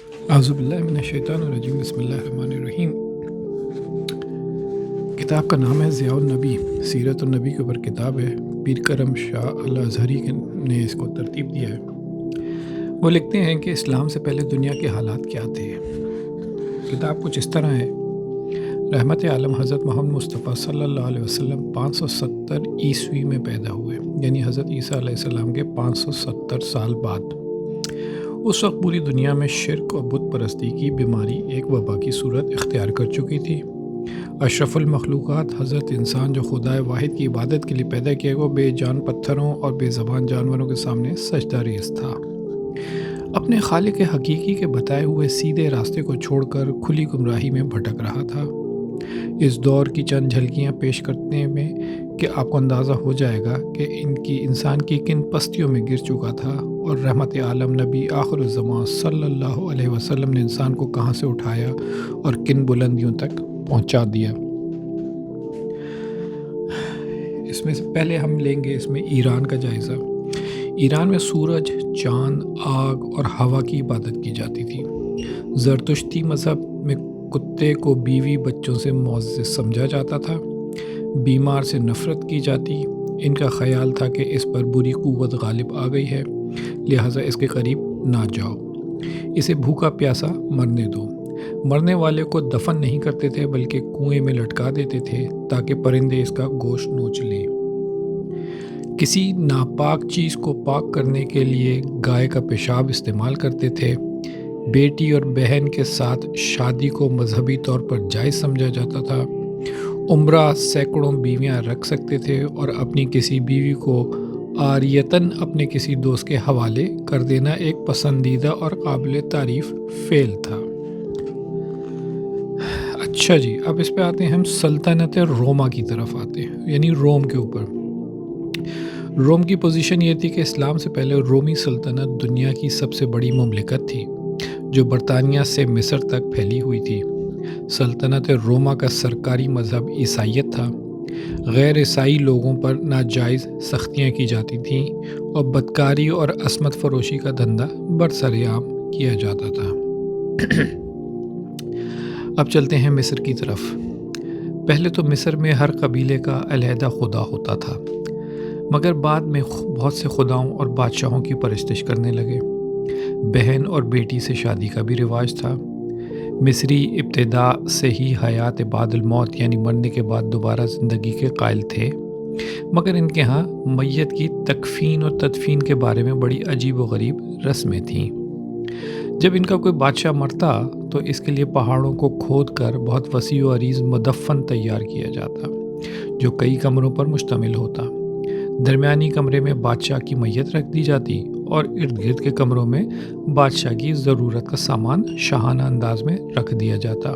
اعوذ باللہ من الشیطان الرجیم، بسم اللہ الرحمن الرحیم۔ کتاب کا نام ہے ضیاء النبی، سیرت النبی کے اوپر کتاب ہے۔ پیر کرم شاہ الازہری نے اس کو ترتیب دیا ہے۔ وہ لکھتے ہیں کہ اسلام سے پہلے دنیا کے حالات کیا تھے۔ کتاب کچھ اس طرح ہے: رحمت عالم حضرت محمد مصطفیٰ صلی اللہ علیہ وسلم 570 عیسوی میں پیدا ہوئے، یعنی حضرت عیسیٰ علیہ السلام کے 570 سال بعد۔ اس وقت پوری دنیا میں شرک اور بت پرستی کی بیماری ایک وبا کی صورت اختیار کر چکی تھی۔ اشرف المخلوقات حضرت انسان، جو خدائے واحد کی عبادت کے لیے پیدا کیا گیا، وہ بے جان پتھروں اور بے زبان جانوروں کے سامنے سجدہ ریز تھا۔ اپنے خالق حقیقی کے بتائے ہوئے سیدھے راستے کو چھوڑ کر کھلی گمراہی میں بھٹک رہا تھا۔ اس دور کی چند جھلکیاں پیش کرنے میں کہ آپ کو اندازہ ہو جائے گا کہ انسان کی کن پستیوں میں گر چکا تھا، اور رحمت عالم نبی آخر الزمان صلی اللہ علیہ وسلم نے انسان کو کہاں سے اٹھایا اور کن بلندیوں تک پہنچا دیا۔ اس میں سے پہلے ہم لیں گے اس میں ایران کا جائزہ۔ ایران میں سورج، چاند، آگ اور ہوا کی عبادت کی جاتی تھی۔ زرتشتی مذہب میں کتے کو بیوی بچوں سے معزز سمجھا جاتا تھا۔ بیمار سے نفرت کی جاتی۔ ان کا خیال تھا کہ اس پر بری قوت غالب آ گئی ہے، لہٰذا اس کے قریب نہ جاؤ، اسے بھوکا پیاسا مرنے دو۔ مرنے والے کو دفن نہیں کرتے تھے بلکہ کنویں میں لٹکا دیتے تھے تاکہ پرندے اس کا گوشت نوچ لیں۔ کسی ناپاک چیز کو پاک کرنے کے لیے گائے کا پیشاب استعمال کرتے تھے۔ بیٹی اور بہن کے ساتھ شادی کو مذہبی طور پر جائز سمجھا جاتا تھا۔ عمرہ سینکڑوں بیویاں رکھ سکتے تھے اور اپنی کسی بیوی کو عاریتاً اپنے کسی دوست کے حوالے کر دینا ایک پسندیدہ اور قابل تعریف فعل تھا۔ اچھا جی، اب اس پہ آتے ہیں ہم سلطنت روما کی طرف آتے ہیں، یعنی روم کے اوپر۔ روم کی پوزیشن یہ تھی کہ اسلام سے پہلے رومی سلطنت دنیا کی سب سے بڑی مملکت تھی، جو برطانیہ سے مصر تک پھیلی ہوئی تھی۔ سلطنت روما کا سرکاری مذہب عیسائیت تھا۔ غیر عیسائی لوگوں پر ناجائز سختیاں کی جاتی تھیں اور بدکاری اور عصمت فروشی کا دھندا برسرعام کیا جاتا تھا۔ اب چلتے ہیں مصر کی طرف۔ پہلے تو مصر میں ہر قبیلے کا علیحدہ خدا ہوتا تھا، مگر بعد میں بہت سے خداؤں اور بادشاہوں کی پرستش کرنے لگے۔ بہن اور بیٹی سے شادی کا بھی رواج تھا۔ مصری ابتدا سے ہی حیات بعد الموت، یعنی مرنے کے بعد دوبارہ زندگی کے قائل تھے، مگر ان کے ہاں میت کی تکفین اور تدفین کے بارے میں بڑی عجیب و غریب رسمیں تھیں۔ جب ان کا کوئی بادشاہ مرتا تو اس کے لیے پہاڑوں کو کھود کر بہت وسیع و عریض مدفن تیار کیا جاتا، جو کئی کمروں پر مشتمل ہوتا۔ درمیانی کمرے میں بادشاہ کی میت رکھ دی جاتی اور ارد گرد کے کمروں میں بادشاہ کی ضرورت کا سامان شاہانہ انداز میں رکھ دیا جاتا۔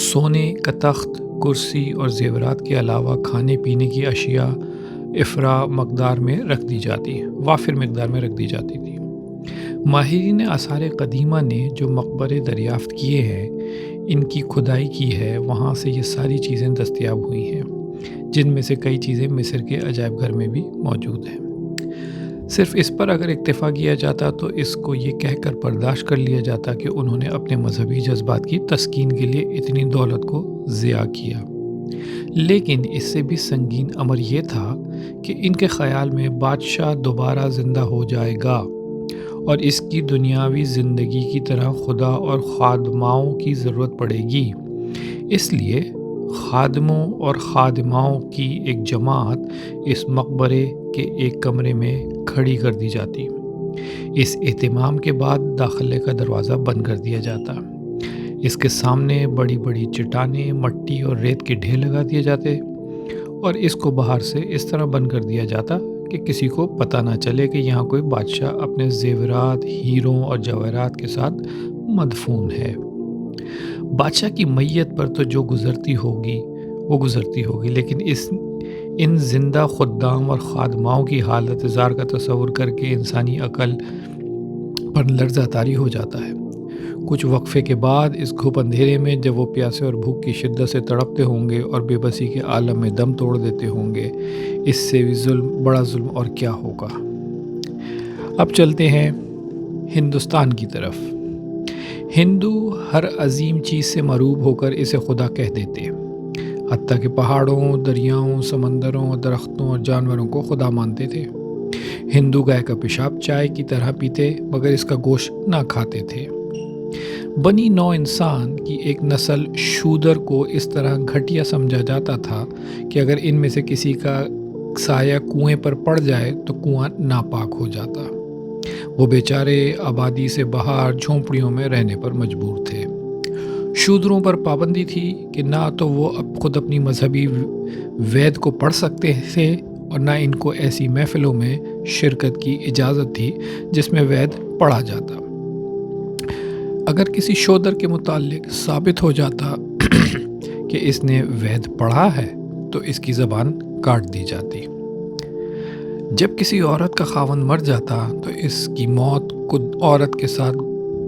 سونے کا تخت، کرسی اور زیورات کے علاوہ کھانے پینے کی اشیاء وافر مقدار میں رکھ دی جاتی تھی۔ ماہرین آثار قدیمہ نے جو مقبرے دریافت کیے ہیں، ان کی کھدائی کی ہے، وہاں سے یہ ساری چیزیں دستیاب ہوئی ہیں، جن میں سے کئی چیزیں مصر کے عجائب گھر میں بھی موجود ہیں۔ صرف اس پر اگر اکتفا کیا جاتا تو اس کو یہ کہہ کر برداشت کر لیا جاتا کہ انہوں نے اپنے مذہبی جذبات کی تسکین کے لیے اتنی دولت کو ضیاع کیا۔ لیکن اس سے بھی سنگین امر یہ تھا کہ ان کے خیال میں بادشاہ دوبارہ زندہ ہو جائے گا اور اس کی دنیاوی زندگی کی طرح خدا اور خادماؤں کی ضرورت پڑے گی۔ اس لیے خادموں اور خادماؤں کی ایک جماعت اس مقبرے کے ایک کمرے میں کھڑی کر دی جاتی۔ اس اہتمام کے بعد داخلے کا دروازہ بند کر دیا جاتا۔ اس کے سامنے بڑی بڑی چٹانیں، مٹی اور ریت کے ڈھیر لگا دیے جاتے اور اس کو باہر سے اس طرح بند کر دیا جاتا کہ کسی کو پتہ نہ چلے کہ یہاں کوئی بادشاہ اپنے زیورات، ہیروں اور جواہرات کے ساتھ مدفون ہے۔ بادشاہ کی میت پر تو جو گزرتی ہوگی، لیکن ان زندہ خدام اور خادماؤں کی حالت زار کا تصور کر کے انسانی عقل پر لرزہ طاری ہو جاتا ہے۔ کچھ وقفے کے بعد اس گھپ اندھیرے میں جب وہ پیاسے اور بھوک کی شدت سے تڑپتے ہوں گے اور بے بسی کے عالم میں دم توڑ دیتے ہوں گے، اس سے بھی بڑا ظلم اور کیا ہوگا۔ اب چلتے ہیں ہندوستان کی طرف۔ ہندو ہر عظیم چیز سے مرعوب ہو کر اسے خدا کہہ دیتے، حتیٰ کہ پہاڑوں، دریاؤں، سمندروں، درختوں اور جانوروں کو خدا مانتے تھے۔ ہندو گائے کا پیشاب چائے کی طرح پیتے مگر اس کا گوشت نہ کھاتے تھے۔ بنی نو انسان کی ایک نسل شودر کو اس طرح گھٹیا سمجھا جاتا تھا کہ اگر ان میں سے کسی کا سایہ کنویں پر پڑ جائے تو کنواں ناپاک ہو جاتا۔ وہ بیچارے آبادی سے باہر جھونپڑیوں میں رہنے پر مجبور تھے۔ شودروں پر پابندی تھی کہ نہ تو وہ خود اپنی مذہبی وید کو پڑھ سکتے تھے اور نہ ان کو ایسی محفلوں میں شرکت کی اجازت تھی جس میں وید پڑھا جاتا۔ اگر کسی شودر کے متعلق ثابت ہو جاتا کہ اس نے وید پڑھا ہے تو اس کی زبان کاٹ دی جاتی۔ جب کسی عورت کا خاوند مر جاتا تو اس کی موت کو عورت کے ساتھ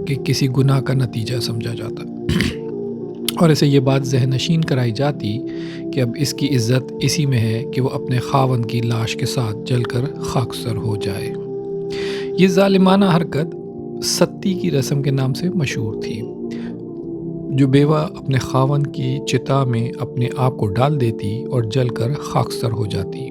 کے کسی گناہ کا نتیجہ سمجھا جاتا اور اسے یہ بات ذہن نشین کرائی جاتی کہ اب اس کی عزت اسی میں ہے کہ وہ اپنے خاوند کی لاش کے ساتھ جل کر خاکسار ہو جائے۔ یہ ظالمانہ حرکت ستی کی رسم کے نام سے مشہور تھی، جو بیوہ اپنے خاوند کی چتا میں اپنے آپ کو ڈال دیتی اور جل کر خاکسار ہو جاتی۔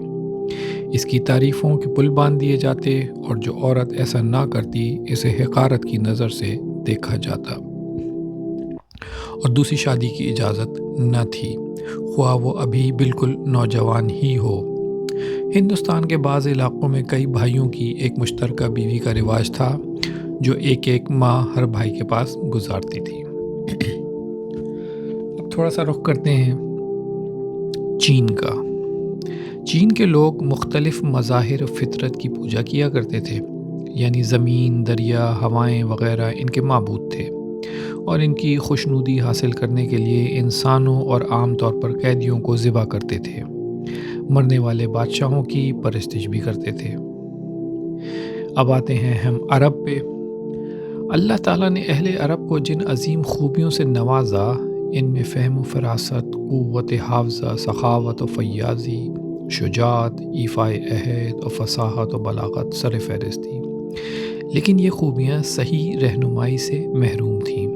اس کی تعریفوں کے پل باندھ دیے جاتے اور جو عورت ایسا نہ کرتی اسے حقارت کی نظر سے دیکھا جاتا اور دوسری شادی کی اجازت نہ تھی، خواہ وہ ابھی بالکل نوجوان ہی ہو۔ ہندوستان کے بعض علاقوں میں کئی بھائیوں کی ایک مشترکہ بیوی کا رواج تھا جو ایک ماہ ہر بھائی کے پاس گزارتی تھی۔ اب تھوڑا سا رخ کرتے ہیں چین کا۔ چین کے لوگ مختلف مظاہر فطرت کی پوجا کیا کرتے تھے، یعنی زمین، دریا، ہوائیں وغیرہ ان کے معبود تھے اور ان کی خوشنودی حاصل کرنے کے لیے انسانوں اور عام طور پر قیدیوں کو ذبح کرتے تھے، مرنے والے بادشاہوں کی پرستش بھی کرتے تھے۔ اب آتے ہیں ہم عرب پہ۔ اللہ تعالیٰ نے اہل عرب کو جن عظیم خوبیوں سے نوازا، ان میں فہم و فراست، قوت حافظہ، سخاوت و فیاضی، شجاعت، ایفائے عہد اور فصاحت و بلاغت سر فہرست تھی، لیکن یہ خوبیاں صحیح رہنمائی سے محروم تھیں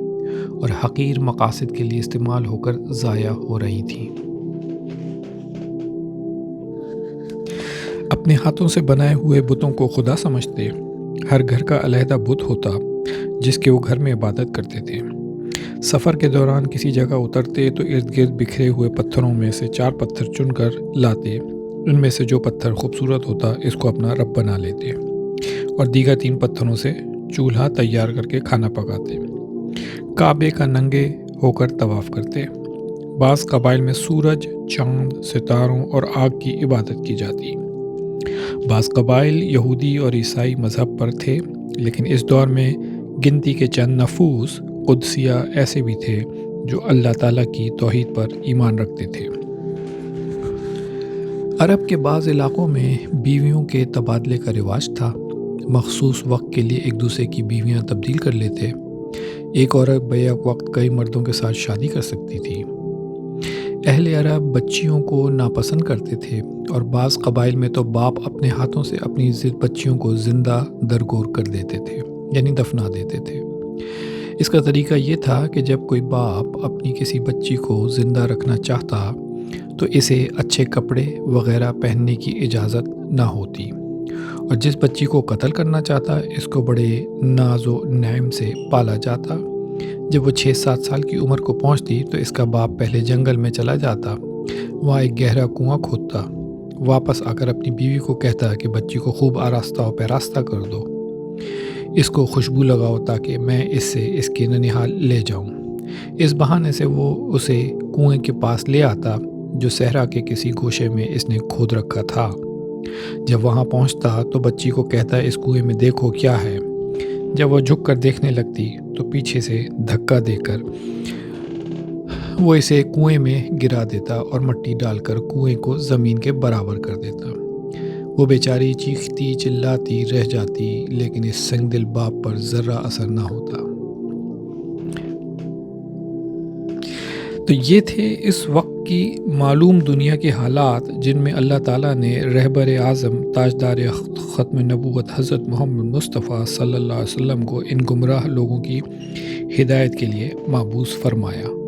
اور حقیر مقاصد کے لیے استعمال ہو کر ضائع ہو رہی تھیں۔ اپنے ہاتھوں سے بنائے ہوئے بتوں کو خدا سمجھتے، ہر گھر کا علیحدہ بت ہوتا جس کے وہ گھر میں عبادت کرتے تھے۔ سفر کے دوران کسی جگہ اترتے تو ارد گرد بکھرے ہوئے پتھروں میں سے 4 پتھر چن کر لاتے، ان میں سے جو پتھر خوبصورت ہوتا اس کو اپنا رب بنا لیتے اور دیگر 3 پتھروں سے چولہا تیار کر کے کھانا پکاتے۔ کعبے کا ننگے ہو کر طواف کرتے۔ بعض قبائل میں سورج، چاند، ستاروں اور آگ کی عبادت کی جاتی۔ بعض قبائل یہودی اور عیسائی مذہب پر تھے، لیکن اس دور میں گنتی کے چند نفوس قدسیہ ایسے بھی تھے جو اللہ تعالیٰ کی توحید پر ایمان رکھتے تھے۔ عرب کے بعض علاقوں میں بیویوں کے تبادلے کا رواج تھا۔ مخصوص وقت کے لیے ایک دوسرے کی بیویاں تبدیل کر لیتے۔ ایک عورت بیک وقت کئی مردوں کے ساتھ شادی کر سکتی تھی۔ اہل عرب بچیوں کو ناپسند کرتے تھے اور بعض قبائل میں تو باپ اپنے ہاتھوں سے اپنی بچیوں کو زندہ درگور کر دیتے تھے، یعنی دفنا دیتے تھے۔ اس کا طریقہ یہ تھا کہ جب کوئی باپ اپنی کسی بچی کو زندہ رکھنا چاہتا تو اسے اچھے کپڑے وغیرہ پہننے کی اجازت نہ ہوتی، اور جس بچی کو قتل کرنا چاہتا اس کو بڑے ناز و نعم سے پالا جاتا۔ جب وہ 6-7 سال کی عمر کو پہنچتی تو اس کا باپ پہلے جنگل میں چلا جاتا، وہاں ایک گہرا کنواں کھودتا، واپس آ کر اپنی بیوی کو کہتا کہ بچی کو خوب آراستہ و پیراستہ کر دو، اس کو خوشبو لگاؤ تاکہ میں اس سے اس کے ننھیال لے جاؤں۔ اس بہانے سے وہ اسے کنویں کے پاس لے آتا جو صحرا کے کسی گوشے میں اس نے کھود رکھا تھا۔ جب وہاں پہنچتا تو بچی کو کہتا اس کنویں میں دیکھو کیا ہے۔ جب وہ جھک کر دیکھنے لگتی تو پیچھے سے دھکا دے کر وہ اسے کنویں میں گرا دیتا اور مٹی ڈال کر کنویں کو زمین کے برابر کر دیتا۔ وہ بیچاری چیختی چلاتی رہ جاتی، لیکن اس سنگ دل باپ پر ذرہ اثر نہ ہوتا۔ تو یہ تھے اس وقت کی معلوم دنیا کے حالات جن میں اللہ تعالیٰ نے رہبر اعظم تاجدار ختم نبوت حضرت محمد مصطفیٰ صلی اللہ علیہ وسلم کو ان گمراہ لوگوں کی ہدایت کے لیے مابعوث فرمایا۔